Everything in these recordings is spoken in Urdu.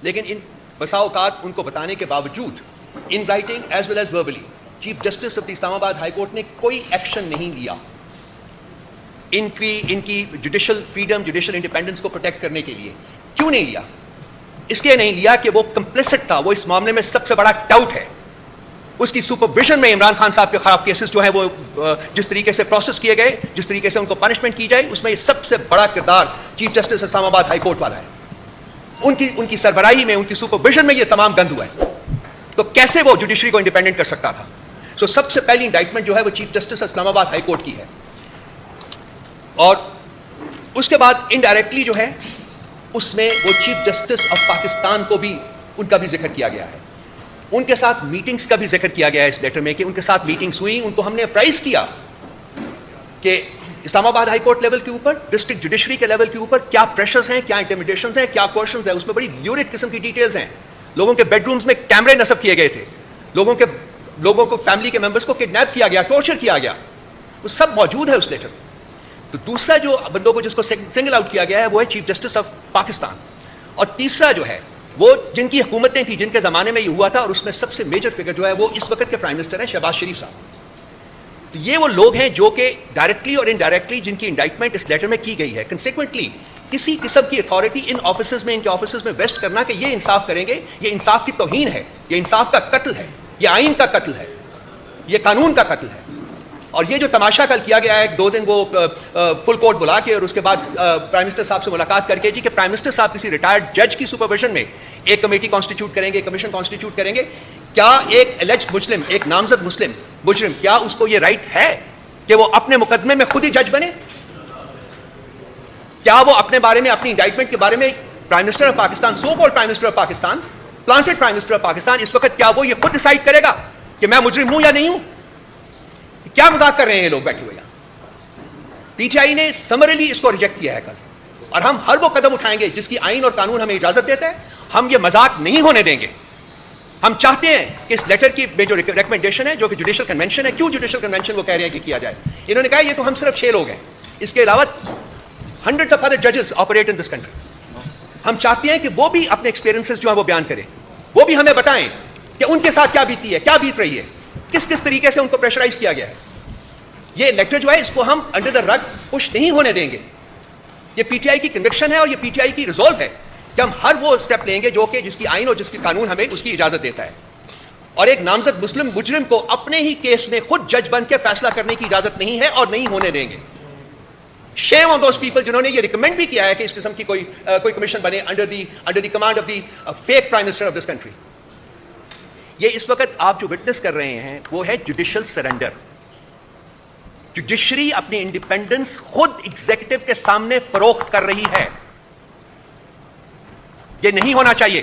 لیکن ان بسا اوقات ان کو بتانے کے باوجود in writing as well as verbally chief justice of the Islamabad high court نے کوئی ایکشن نہیں لیا ان کی جوڈیشل فریڈم جوڈیشل انڈیپینڈنس کو پروٹیکٹ کرنے کے لیے. کیوں نہیں لیا؟ اس لیے نہیں لیا کہ وہ کمپلیسٹ تھا. وہ اس معاملے میں سب سے بڑا ڈاؤٹ ہے. اس کی سپرویژن میں عمران خان صاحب کے خلاف کیسز جو ہیں وہ جس طریقے سے پروسیس کیے گئے, جس طریقے سے ان کو پنشمنٹ کی جائے, اس میں سب سے بڑا کردار چیف جسٹس اسلام آباد ہائی کورٹ والا ہے. ان کی سربراہی میں, ان کی سپرویژن میں یہ تمام گند ہوا ہے. تو کیسے وہ جوڈیشری کو انڈیپینڈنٹ کر سکتا تھا؟ سو سب سے پہلی انڈائٹمنٹ جو ہے وہ چیف جسٹس اسلام آباد ہائی کورٹ کی ہے. اور اس کے بعد انڈائریکٹلی جو ہے اس میں وہ چیف جسٹس آف پاکستان کو بھی ان کا بھی ذکر کیا گیا ہے. ان کے ساتھ میٹنگز کا بھی ذکر کیا گیا ہے اس لیٹر میں کہ ان کے ساتھ میٹنگز ہوئی. ان کو ہم نے اپرائز کیا کہ اسلام آباد ہائی کورٹ لیول کے اوپر, ڈسٹرکٹ جوڈیشری کے لیول کے اوپر کیا پریشرز ہیں, کیا انٹیمیڈیشنز ہیں, کیا کوششنز ہیں. اس میں بڑی لیورڈ قسم کی ڈیٹیلز ہیں. لوگوں کے بیڈ رومز میں کیمرے نصب کیے گئے تھے, لوگوں کو فیملی کے ممبرز کو کڈنیپ کیا گیا, ٹارچر کیا گیا. وہ سب موجود ہے اس لیٹر میں. تو دوسرا جو بندوں کو جس کو سنگل آؤٹ کیا گیا ہے وہ ہے چیف جسٹس آف پاکستان. اور تیسرا جو ہے وہ جن کی حکومتیں تھیں, جن کے زمانے میں یہ ہوا تھا, اور اس میں سب سے میجر فگر جو ہے وہ اس وقت کے پرائم منسٹر ہیں شہباز شریف صاحب. تو یہ وہ لوگ ہیں جو کہ ڈائریکٹلی اور انڈائریکٹلی جن کی انڈائٹمنٹ اس لیٹر میں کی گئی ہے. کنسیکوینٹلی کسی قسم کی اتھارٹی ان آفیسز میں, ان کے آفیسز میں ویسٹ کرنا کہ یہ انصاف کریں گے, یہ انصاف کی توہین ہے, یہ انصاف کا قتل ہے, یہ آئین کا قتل ہے, یہ قانون کا قتل ہے. اور یہ جو تماشا کل کیا گیا ہے 2 دن وہ فل کورٹ بلا کے اور اس کے بعد پرائم منسٹر صاحب سے ملاقات کر کے جی کہ پرائم منسٹر صاحب کسی ریٹائرڈ جج کی سپرویژن میں ایک کمیٹی کانسٹیٹیوٹ کریں گے, کمیشن کانسٹیٹیوٹ کریں گے. کیا ایک ایلیجڈ مسلم, ایک نامزد مسلم مجرم, کیا اس کو یہ رائٹ ہے کہ وہ اپنے مقدمے میں خود ہی جج بنے؟ کیا وہ اپنے بارے میں, اپنی انڈائٹمنٹ کے بارے میں prime minister of Pakistan, so called prime minister of Pakistan, planted prime minister of Pakistan, اس وقت کیا وہ یہ خود ڈیسائیڈ کرے گا کہ میں مجرم ہوں یا نہیں ہوں؟ کیا مذاق کر رہے ہیں یہ لوگ بیٹھے ہوئے یہاں؟ پی ٹی آئی نے سمرلی اس کو ریجیکٹ کیا ہے کل, اور ہم ہر وہ قدم اٹھائیں گے جس کی آئین اور قانون ہمیں اجازت دیتا ہے. ہم یہ مذاق نہیں ہونے دیں گے. ہم چاہتے ہیں کہ اس لیٹر کی جو ریکمنڈیشن ہے, جو کہ جوڈیشل کنونشن ہے, کیوں جوڈیشل کنونشن وہ کہہ رہے ہیں کہ کیا جائے. انہوں نے کہا یہ تو ہم صرف 6 لوگ ہیں, اس کے علاوہ ہنڈریڈز آف ادر ججز آپریٹ ان دس کنٹری. ہم چاہتے ہیں کہ وہ بھی اپنے ایکسپیرینسز جو ہیں وہ بیان کریں, وہ بھی ہمیں بتائیں کہ ان کے ساتھ کیا بیتی ہے, کیا بیت رہی ہے, کس کس طریقے سے ان کو پریشرائز کیا گیا ہے. یہ لیٹر جو ہے اس کو ہم انڈر دا رگ پش نہیں ہونے دیں گے. یہ پی ٹی آئی کی کنوکشن ہے اور یہ پی ٹی آئی کی ریزولو ہے کہ ہم ہر وہ اسٹیپ لیں گے جو کہ جس کی آئین اور جس کی قانون ہمیں اس کی اجازت دیتا ہے. اور ایک نامزد مسلم مجرم کو اپنے ہی کیس میں خود جج بن کے فیصلہ کرنے کی اجازت نہیں ہے اور نہیں ہونے دیں گے. شیم آن دوز پیپل جنہوں نے یہ ریکمینڈ بھی کیا ہے کہ اس قسم کی کوئی کمیشن بنے under the command of the fake prime minister of this country. یہ اس وقت آپ جو وٹنس کر رہے ہیں وہ ہے جوڈیشل سرنڈر. جوڈیشری اپنی انڈیپینڈنس خود ایگزیکٹو کے سامنے فروخت کر رہی ہے. یہ نہیں ہونا چاہیے.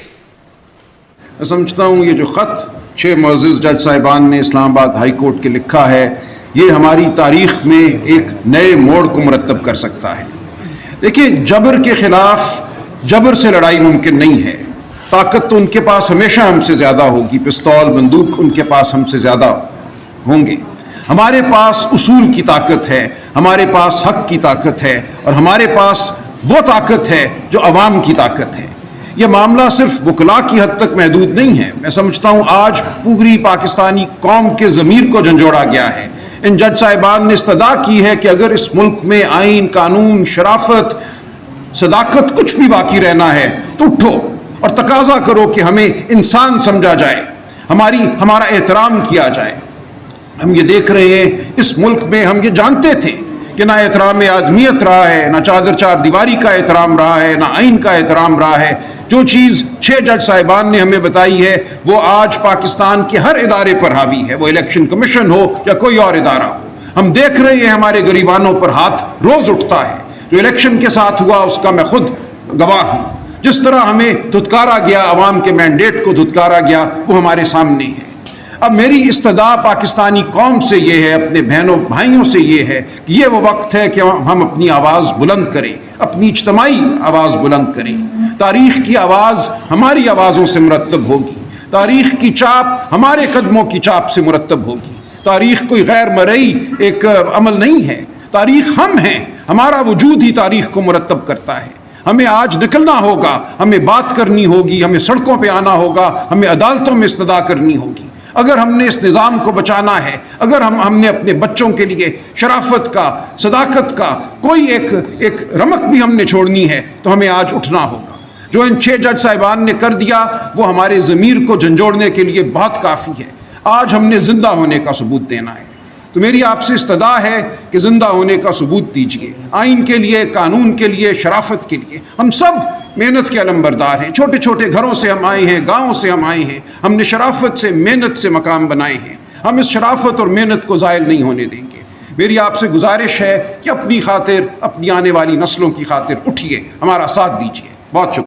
میں سمجھتا ہوں یہ جو خط 6 معزز جج صاحبان نے اسلام آباد ہائی کورٹ کے لکھا ہے یہ ہماری تاریخ میں ایک نئے موڑ کو مرتب کر سکتا ہے. دیکھیں, جبر کے خلاف جبر سے لڑائی ممکن نہیں ہے. طاقت تو ان کے پاس ہمیشہ ہم سے زیادہ ہوگی, پستول بندوق ان کے پاس ہم سے زیادہ ہوں گے. ہمارے پاس اصول کی طاقت ہے, ہمارے پاس حق کی طاقت ہے, اور ہمارے پاس وہ طاقت ہے جو عوام کی طاقت ہے. یہ معاملہ صرف وکلاء کی حد تک محدود نہیں ہے. میں سمجھتا ہوں آج پوری پاکستانی قوم کے ضمیر کو جھنجھوڑا گیا ہے. ان جج صاحبان نے استدعا کی ہے کہ اگر اس ملک میں آئین, قانون, شرافت, صداقت کچھ بھی باقی رہنا ہے تو اٹھو اور تقاضا کرو کہ ہمیں انسان سمجھا جائے, ہمارا احترام کیا جائے. ہم یہ دیکھ رہے ہیں اس ملک میں, ہم یہ جانتے تھے کہ نہ احترام آدمیت رہا ہے, نہ چادر چار دیواری کا احترام رہا ہے, نہ آئین کا احترام رہا ہے. جو چیز 6 جج صاحبان نے ہمیں بتائی ہے وہ آج پاکستان کے ہر ادارے پر حاوی ہے, وہ الیکشن کمیشن ہو یا کوئی اور ادارہ ہو. ہم دیکھ رہے ہیں ہمارے غریبانوں پر ہاتھ روز اٹھتا ہے. جو الیکشن کے ساتھ ہوا اس کا میں خود گواہ ہوں. جس طرح ہمیں دھتکارا گیا, عوام کے مینڈیٹ کو دھتکارا گیا, وہ ہمارے سامنے ہے. اب میری استدعا پاکستانی قوم سے یہ ہے, اپنے بہنوں بھائیوں سے یہ ہے کہ یہ وہ وقت ہے کہ ہم اپنی آواز بلند کریں, اپنی اجتماعی آواز بلند کریں. تاریخ کی آواز ہماری آوازوں سے مرتب ہوگی. تاریخ کی چاپ ہمارے قدموں کی چاپ سے مرتب ہوگی. تاریخ کوئی غیر مرئی ایک عمل نہیں ہے. تاریخ ہم ہیں, ہمارا وجود ہی تاریخ کو مرتب کرتا ہے. ہمیں آج نکلنا ہوگا، ہمیں بات کرنی ہوگی، ہمیں سڑکوں پہ آنا ہوگا، ہمیں عدالتوں میں استدعا کرنی ہوگی۔ اگر ہم نے اس نظام کو بچانا ہے، اگر ہم نے اپنے بچوں کے لیے شرافت کا، صداقت کا کوئی ایک رمق بھی ہم نے چھوڑنی ہے تو ہمیں آج اٹھنا ہوگا۔ جو ان 6 جج صاحبان نے کر دیا وہ ہمارے ضمیر کو جھنجھوڑنے کے لیے بہت کافی ہے۔ آج ہم نے زندہ ہونے کا ثبوت دینا ہے، تو میری آپ سے استدعا ہے کہ زندہ ہونے کا ثبوت دیجیے، آئین کے لیے، قانون کے لیے، شرافت کے لیے۔ ہم سب محنت کے علمبردار ہیں، چھوٹے چھوٹے گھروں سے ہم آئے ہیں، گاؤں سے ہم آئے ہیں، ہم نے شرافت سے، محنت سے مقام بنائے ہیں۔ ہم اس شرافت اور محنت کو زائل نہیں ہونے دیں گے۔ میری آپ سے گزارش ہے کہ اپنی خاطر، اپنی آنے والی نسلوں کی خاطر اٹھیے، ہمارا ساتھ دیجیے۔ بہت شکریہ۔